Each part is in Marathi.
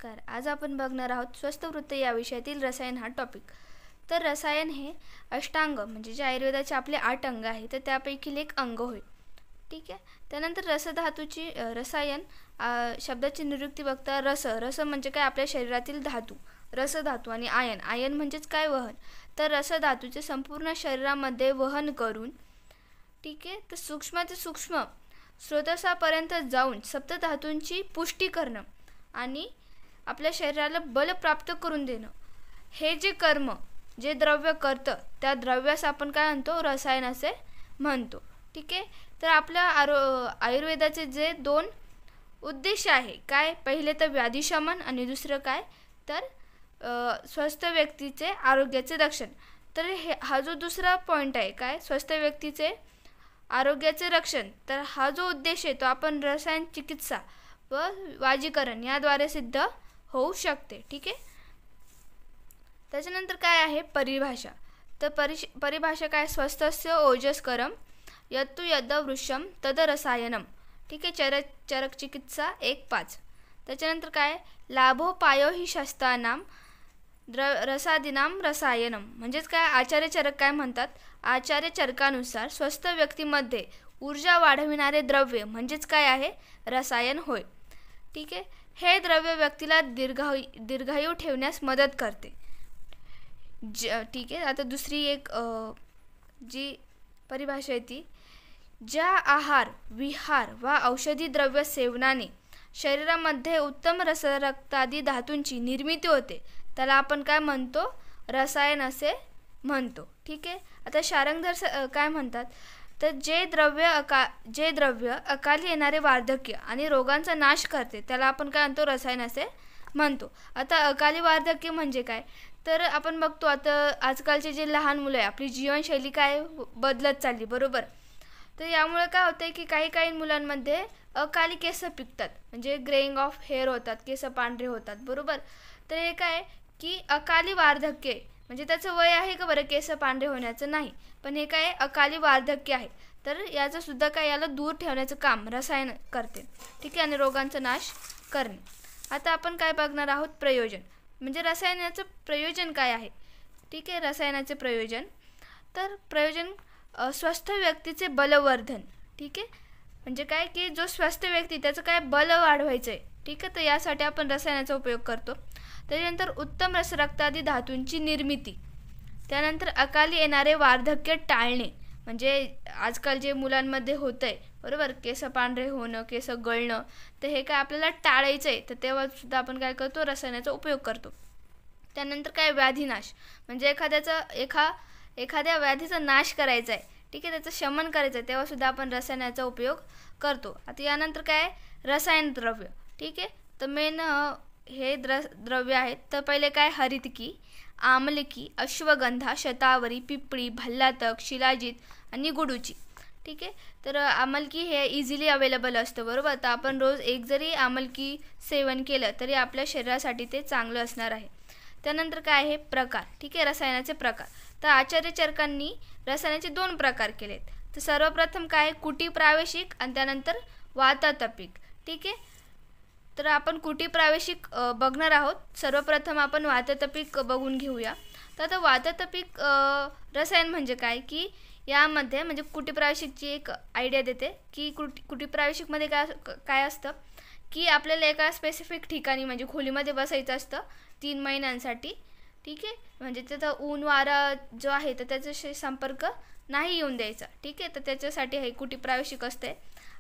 नमस्कार. आज आपण बघणार आहोत स्वस्थ वृत्त या विषयातील रसायन हा टॉपिक. तर रसायन हे अष्टांग म्हणजे जे आयुर्वेदाचे आपले 8 अंग आहे तर त्यापैकी एक अंग होय. ठीक आहे. त्यानंतर रसधातूची रसायन शब्दाची निरुक्ती बघता रस म्हणजे काय आपल्या शरीरातील धातू, रसधातू आणि आयन म्हणजेच काय वहन. तर रसधातूचे संपूर्ण शरीरामध्ये वहन करून ठीक आहे तर सूक्ष्म ते सूक्ष्म स्रोतसापर्यंत जाऊन सप्तधातूंची पुष्टी करणं आणि आपल्या शरीराला बल प्राप्त करून देणं, हे जे कर्म जे द्रव्य करतं त्या द्रव्यास आपण काय म्हणतो, रसायन असे म्हणतो. ठीक आहे. तर आपल्या आयुर्वेदाचे जे 2 उद्देश आहे, काय पहिले तर व्याधिशमन आणि दुसरं काय तर स्वस्थ व्यक्तीचे आरोग्याचे रक्षण. तर हा जो दुसरा पॉईंट आहे काय स्वस्थ व्यक्तीचे आरोग्याचे रक्षण, तर हा जो उद्देश आहे तो आपण रसायन चिकित्सा व वाजीकरण याद्वारे सिद्ध होऊ शकते. ठीक आहे. त्याच्यानंतर काय आहे परिभाषा. तर परिभाषा काय स्वस्थस्य ओजस्करम यत्तु यद् वृक्षम तद रसायनम. ठीक आहे. चरक चिकित्सा 1:5. त्याच्यानंतर काय लाभोपायो हि शस्त्रानाम रसादिनाम रसायनम. म्हणजेच काय आचार्य चरक काय म्हणतात, आचार्य चरकानुसार स्वस्थ व्यक्तीमध्ये ऊर्जा वाढविणारे द्रव्य म्हणजेच काय आहे रसायन होय. ठीक आहे. हे द्रव्य व्यक्तीला दीर्घायू ठेवण्यास मदत करते. ठीक आहे. आता दुसरी एक जी परिभाषा आहे ती ज्या आहार विहार व औषधी द्रव्य सेवनाने शरीरामध्ये उत्तम रक्तादी धातूंची निर्मिती होते त्याला आपण काय म्हणतो, रसायन असे म्हणतो. ठीक आहे. आता शारंगधर काय म्हणतात, तर जे द्रव्य अकाली येणारे वार्धक्य आणि रोगांचा नाश करते त्याला आपण काय म्हणतो, रसायन असे म्हणतो. आता अकाली वार्धक्य म्हणजे काय, तर आपण बघतो आता आजकालचे जे लहान मुलं आहे आपली जीवनशैली काय बदलत चालली, बरोबर. तर यामुळे काय होतं की काही मुलांमध्ये अकाली केस पिकतात, म्हणजे ग्रेइंग ऑफ हेअर होतात, केस पांढरे होतात, बरोबर. तर हे काय की अकाली वार्धक्य म्हणजे त्याचं वय आहे का बरं केस पांढरे होण्याचं, नाही, पण हे काय अकाली वार्धक्य आहे. तर याचं सुद्धा काय याला दूर ठेवण्याचं काम रसायन करते. ठीक आहे. आणि रोगांचा नाश करणे. आता आपण काय बघणार आहोत प्रयोजन, म्हणजे रसायनाचं प्रयोजन काय आहे. ठीक आहे. रसायनाचे प्रयोजन, तर प्रयोजन स्वस्थ व्यक्तीचे बलवर्धन. ठीक आहे. म्हणजे काय की जो स्वस्थ व्यक्ती त्याचं काय बल वाढवायचं आहे. ठीक आहे. तर यासाठी आपण रसायनाचा उपयोग करतो. त्याच्यानंतर उत्तम रक्तादी धातूंची निर्मिती. त्यानंतर अकाली येणारे वार्धक्य टाळणे, म्हणजे आजकाल जे मुलांमध्ये होतं आहे, बरोबर, केस पांढरे होणं, केस गळणं, तर हे काय आपल्याला टाळायचं आहे, तर तेव्हा सुद्धा आपण काय करतो, रसायनाचा उपयोग करतो. त्यानंतर काय व्याधीनाश, म्हणजे एखाद्या व्याधीचा नाश करायचा आहे, ठीक आहे, त्याचं शमन करायचं आहे, तेव्हा सुद्धा आपण रसायनाचा उपयोग करतो. आता यानंतर काय रसायन द्रव्य. ठीक आहे. तर मेन हे द्रव्य आहेत. तर पहिले काय हरितकी, आमलकी, अश्वगंधा, शतावरी, पिपळी, भल्लातक, शिलाजीत आणि गुडूची. ठीक आहे. तर आमलकी हे इझिली अवेलेबल असतं, बरोबर. तर आपण रोज एक जरी आमलकी सेवन केलं तरी आपल्या शरीरासाठी ते चांगलं असणार आहे. त्यानंतर काय आहे प्रकार. ठीक आहे. रसायनाचे प्रकार. तर आचार्य चरकांनी रसायनाचे 2 प्रकार केलेत. तर सर्वप्रथम काय कुटी प्रावेशिक आणि त्यानंतर वाततपिक. ठीक आहे. तर आपण कुटी प्रावेशिक बघणार आहोत. सर्वप्रथम आपण वाततपिक बघून घेऊया. तर आता वाततपिक रसायन म्हणजे काय की यामध्ये म्हणजे कुटी प्रावेशिकची एक आयडिया देते की कुटी प्रावेशिकमध्ये काय असतं की आपल्याला एका स्पेसिफिक ठिकाणी म्हणजे खोलीमध्ये बसायचं असतं 3 महिन्यांसाठी. ठीक आहे. म्हणजे तिथं ऊन वारा जो आहे तर त्याच्याशी संपर्क नाही येऊन द्यायचा. ठीक आहे. तर त्याच्यासाठी हे कुटी प्रावेशिक असते.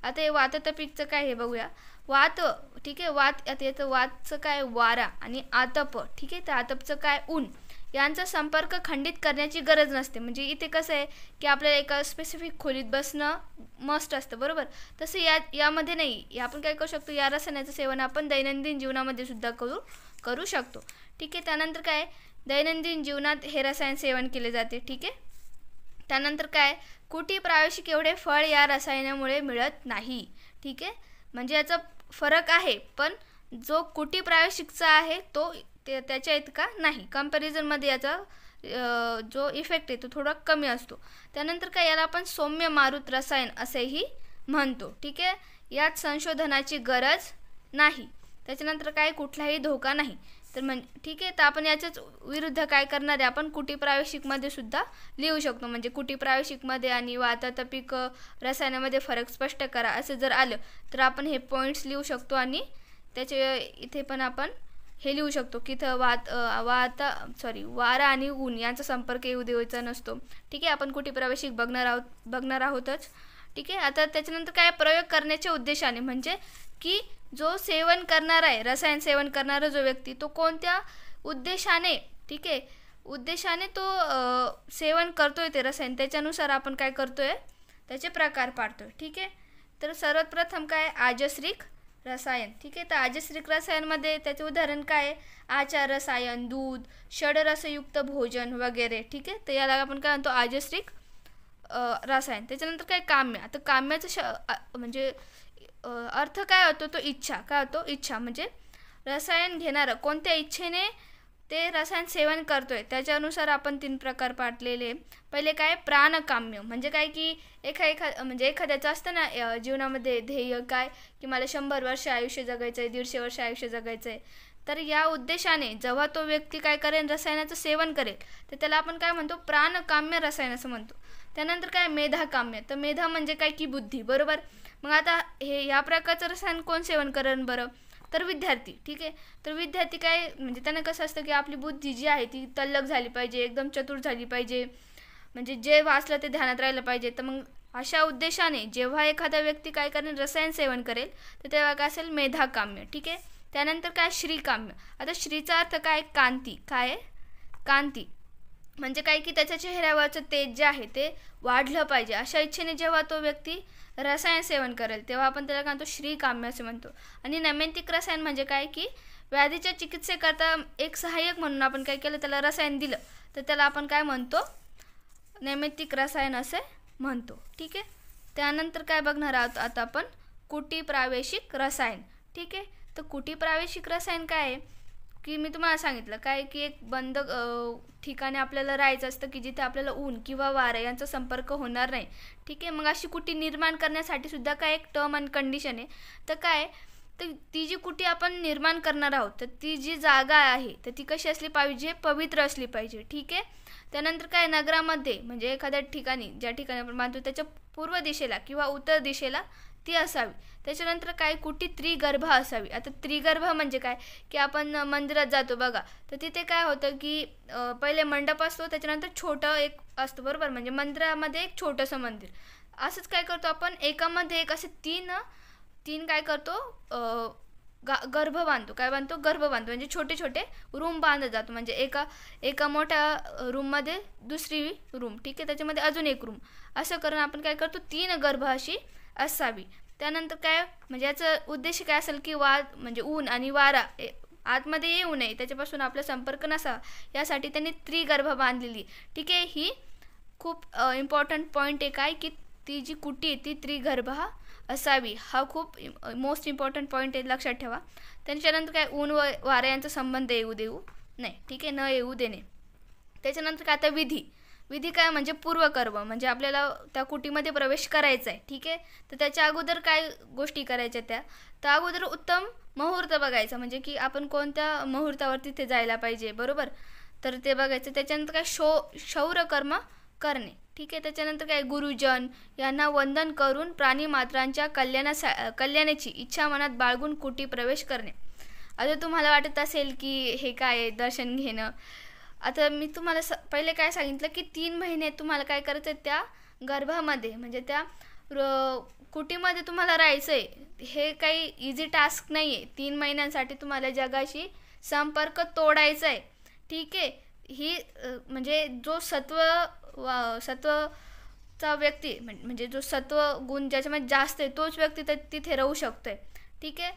आता हे वाततपिकचं काय हे बघूया. वात. ठीक आहे. आता येतं वातचं काय वारा आणि आतप. ठीक आहे. तर आतपचं काय ऊन, यांचा संपर्क खंडित करण्याची गरज नसते. म्हणजे इथे कसं आहे की आपल्याला एका स्पेसिफिक खोलीत बसणं मस्ट असतं, बरोबर. तसं यामध्ये नाही. आपण काय करू शकतो, या रसायनाचं सेवन आपण दैनंदिन जीवनामध्ये सुद्धा करू शकतो. ठीक आहे. त्यानंतर काय दैनंदिन जीवनात हे रसायन सेवन केले जाते. ठीक आहे. त्यानंतर काय कुटी प्रावेशिक एवढे फळ या रसायनामुळे मिळत नाही. ठीक आहे. म्हणजे याचा फरक आहे, पण जो कुटी प्रावेशिकचा आहे तो त्याच्या इतका नाही. कंपॅरिझनमध्ये याचा जो इफेक्ट आहे तो थोडा कमी असतो. त्यानंतर काय याला आपण सौम्य मारुत रसायन असेही म्हणतो. ठीक आहे. यात संशोधनाची गरज नाही. त्याच्यानंतर काय कुठलाही धोका नाही. तर ठीक आहे. तर आपण याच्याच विरुद्ध काय करणार आहे, आपण कुटी प्रावेशिकमध्ये सुद्धा लिहू शकतो. म्हणजे कुटी प्रावेशिकमध्ये आणि वातातपिक रसायनामध्ये फरक स्पष्ट करा असं जर आलं तर आपण हे पॉईंट्स लिहू शकतो. आणि त्याचे इथे पण आपण हे लिहू शकतो की इथं वारा आणि ऊन यांचा संपर्क येऊ द्यायचा नसतो. ठीक आहे. आपण कुटी प्रावेशिक बघणार आहोतच. ठीक आहे. आता त्याच्यानंतर काय प्रयोग करण्याच्या उद्देशाने, म्हणजे की जो सेवन करणार आहे, रसायन सेवन करणारा जो व्यक्ती, तो कोणत्या उद्देशाने, ठीक आहे, उद्देशाने तो सेवन करतोय ते रसायन, त्याच्यानुसार आपण काय करतोय, त्याचे प्रकार पाडतोय. ठीक आहे. तर सर्वात प्रथम काय, आजस्रिक रसायन. ठीक आहे. तर आजस्रिक रसायनमध्ये त्याचे उदाहरण काय, आचार रसायन, दूध, षडरसयुक्त भोजन वगैरे. ठीक आहे. तर याला आपण काय म्हणतो, आजस्रिक रसायन. त्याच्यानंतर काय, काम्य. आता काम्याचं म्हणजे अर्थ काय होतो, तो इच्छा. काय होतो, इच्छा. म्हणजे रसायन घेणारं कोणत्या इच्छेने ते रसायन सेवन करतोय त्याच्यानुसार आपण 3 प्रकार पाडलेले. पहिले काय, प्राणकाम्य. म्हणजे काय की म्हणजे एखाद्याचं असतं ना जीवनामध्ये ध्येय काय, की मला 100 वर्ष आयुष्य जगायचं आहे, 150 वर्ष आयुष्य जगायचं आहे. तर या उद्देशाने जेव्हा तो व्यक्ती काय करेल, रसायनाचं सेवन करेल, तर त्याला आपण काय म्हणतो, प्राणकाम्य रसायन असं म्हणतो. त्यानंतर काय, मेधाकाम्य. तर मेधा म्हणजे काय की बुद्धी, बरोबर. मग आता ह्या प्रकारचं रसायन कोण सेवन करेल बरं, तर विद्यार्थी. ठीक आहे. तर विद्यार्थी काय, म्हणजे त्यांना कसं असतं की आपली बुद्धी जी आहे ती तल्लख झाली पाहिजे, एकदम चतुर झाली पाहिजे, म्हणजे जे वाचलं ते ध्यानात राहिलं पाहिजे. तर मग अशा उद्देशाने जेव्हा एखादा व्यक्ती काय करेल, रसायन सेवन करेल, तर तेव्हा काय असेल, मेधाकाम्य. ठीक आहे. त्यानंतर काय, श्रीकाम्य. आता श्रीचा अर्थ काय, कांती. काय आहे, कांती. म्हणजे काय की त्याच्या चेहऱ्यावरचं तेज जे आहे ते वाढलं पाहिजे, अशा इच्छेने जेव्हा तो व्यक्ती रसायन सेवन करेल तेव्हा आपण त्याला काय म्हणतो, श्रीकाम्य असे म्हणतो. आणि नैमित्तिक रसायन म्हणजे काय की व्याधीच्या चिकित्सेकरता एक सहाय्यक म्हणून आपण काय केलं, त्याला रसायन दिलं, तर त्याला आपण काय म्हणतो, नैमित्तिक रसायन असे म्हणतो. ठीक आहे. त्यानंतर काय बघणार आहोत आता आपण, कुटी प्रावेशिक रसायन. ठीक आहे. तर कुटी प्रावेशिक रसायन काय आहे की मी तुम्हाला सांगितलं काय की एक बंद ठिकाणी आपल्याला राहायचं असतं की जिथे आपल्याला ऊन किंवा वारा यांचा संपर्क होणार नाही. ठीक आहे. मग अशी कुटी निर्माण करण्यासाठी सुद्धा काय एक टर्म अँड कंडिशन आहे. तर काय, तर ती जी कुटी आपण निर्माण करणार आहोत, तर ती जी जागा आहे तर ती कशी असली पाहिजे, पवित्र असली पाहिजे. ठीक आहे. त्यानंतर काय, नगरामध्ये म्हणजे एखाद्या ठिकाणी, ज्या ठिकाणी आपण बांधतो त्याच्या पूर्व दिशेला किंवा उत्तर दिशेला ती असावी. त्याच्यानंतर काय, कुटी त्रिगर्भ असावी. आता त्रिगर्भ म्हणजे काय की आपण मंदिरात जातो बघा, तर तिथे काय होतं की पहिले मंडप असतो, त्याच्यानंतर छोटं एक असतं, बरोबर. म्हणजे मंदिरामध्ये एक छोटंसं मंदिर. असंच काय करतो आपण, एकामध्ये एक असे तीन काय करतो, गर्भ बांधतो. काय बांधतो, गर्भ बांधतो. म्हणजे छोटे छोटे रूम बांधत जातो. म्हणजे एका मोठ्या रूममध्ये दुसरी रूम, ठीक आहे, त्याच्यामध्ये अजून एक रूम, असं करून आपण काय करतो, 3 गर्भ अशी असावी. त्यानंतर काय, म्हणजे याचा उद्देश काय असेल की म्हणजे ऊन आणि वारा आतमध्ये येऊ नये, त्याच्यापासून आपला संपर्क नसावा, यासाठी त्यांनी त्रिगर्भ बांधलेली. ठीक आहे. ही खूप इम्पॉर्टंट पॉईंट आहे काय की ती जी कुटी आहे ती त्रिगर्भ असावी. हा खूप मोस्ट इम्पॉर्टंट पॉईंट आहे, लक्षात ठेवा. त्याच्यानंतर काय, ऊन व वारा यांचा संबंध येऊ नाही. ठीक आहे, न येऊ देणे. त्याच्यानंतर काय, आता विधी काय म्हणजे पूर्वकर्म. म्हणजे आपल्याला त्या कुटीमध्ये प्रवेश करायचा आहे. ठीक आहे. तर त्याच्या अगोदर काय गोष्टी करायच्या, तर अगोदर उत्तम मुहूर्त बघायचा, म्हणजे की आपण कोणत्या मुहूर्तावर तिथे जायला पाहिजे, बरोबर, तर ते बघायचं. त्याच्यानंतर काय, क्षौरकर्म करणे. ठीक आहे. त्याच्यानंतर काय, गुरुजन यांना वंदन करून प्राणीमात्रांच्या कल्याणाची इच्छा मनात बाळगून कुटी प्रवेश करणे. आता तुम्हाला वाटत असेल की हे काय दर्शन घेणं. आता मी तुम्हाला पहिले काय सांगितलं की 3 महिने तुम्हाला काय करायचं आहे, त्या गर्भामध्ये म्हणजे त्या कुटीमध्ये तुम्हाला राहायचं आहे. हे काही इझी टास्क नाही आहे. 3 महिन्यांसाठी तुम्हाला जगाशी संपर्क तोडायचा आहे. ठीक आहे. ही म्हणजे जो सत्वचा व्यक्ती म्हणजे जो सत्व गुण ज्याच्यामध्ये जास्त आहे तोच व्यक्ती तिथे राहू शकतोय. ठीक आहे.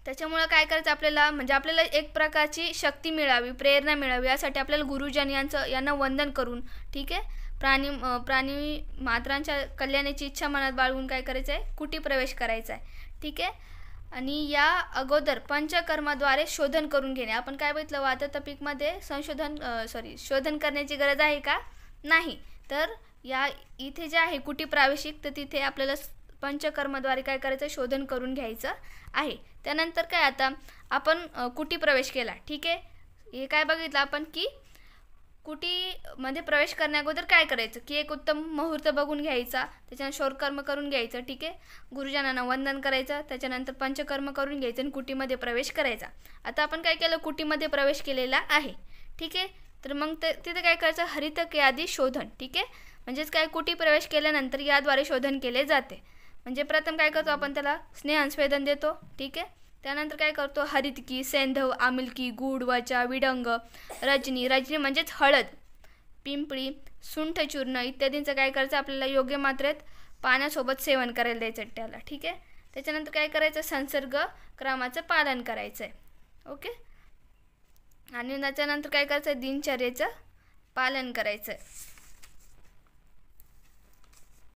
त्याच्यामुळं काय करायचं आपल्याला, म्हणजे आपल्याला एक प्रकारची शक्ती मिळावी, प्रेरणा मिळावी, यासाठी आपल्याला गुरुजन यांना वंदन करून, ठीक आहे, प्राणी मात्रांच्या कल्याणाची इच्छा मनात बाळगून काय करायचं आहे, कुटी प्रवेश करायचा आहे. ठीक आहे. आणि या अगोदर पंचकर्माद्वारे शोधन करून घेणे. आपण काय बघितलं, वाततपिकमध्ये शोधन करण्याची गरज आहे का, नाही. तर इथे जे आहे कुटी प्रावेशिक, तर तिथे आपल्याला पंचकर्मद्वारे काय करायचं, शोधन करून घ्यायचं आहे. त्यानंतर काय, आता आपण कुटी प्रवेश केला. ठीक आहे, हे काय बघितलं आपण की कुटीमध्ये प्रवेश करण्याअगोदर काय करायचं की एक उत्तम मुहूर्त बघून घ्यायचा, त्याच्यानंतर शोरकर्म करून घ्यायचं. ठीक आहे, गुरुजनांना वंदन करायचं, त्याच्यानंतर पंचकर्म करून घ्यायचं आणि कुटीमध्ये प्रवेश करायचा. आता आपण काय केलं, कुटीमध्ये प्रवेश केलेला आहे. ठीक आहे, तर मग तिथे काय करायचं, हरितक यादी शोधन. ठीक आहे, म्हणजेच काय, कुटी प्रवेश केल्यानंतर याद्वारे शोधन केले जाते. म्हणजे प्रथम काय करतो आपण, त्याला स्नेहस्वेदन देतो. ठीक आहे, त्यानंतर काय करतो, हरितकी, सेंधव, आमिलकी, गूळ, वचा, विडंग, रजनी म्हणजेच हळद, पिंपळी, सुंठ चूर्ण इत्यादींचं काय करायचं, आपल्याला योग्य मात्रेत पाण्यासोबत सेवन करायला द्यायचं त्याला. ठीक आहे, त्याच्यानंतर काय करायचं, संसर्ग क्रमाचं पालन करायचं आहे. ओके, आणि त्याच्यानंतर काय करायचं, दिनचर्येचं पालन करायचं आहे.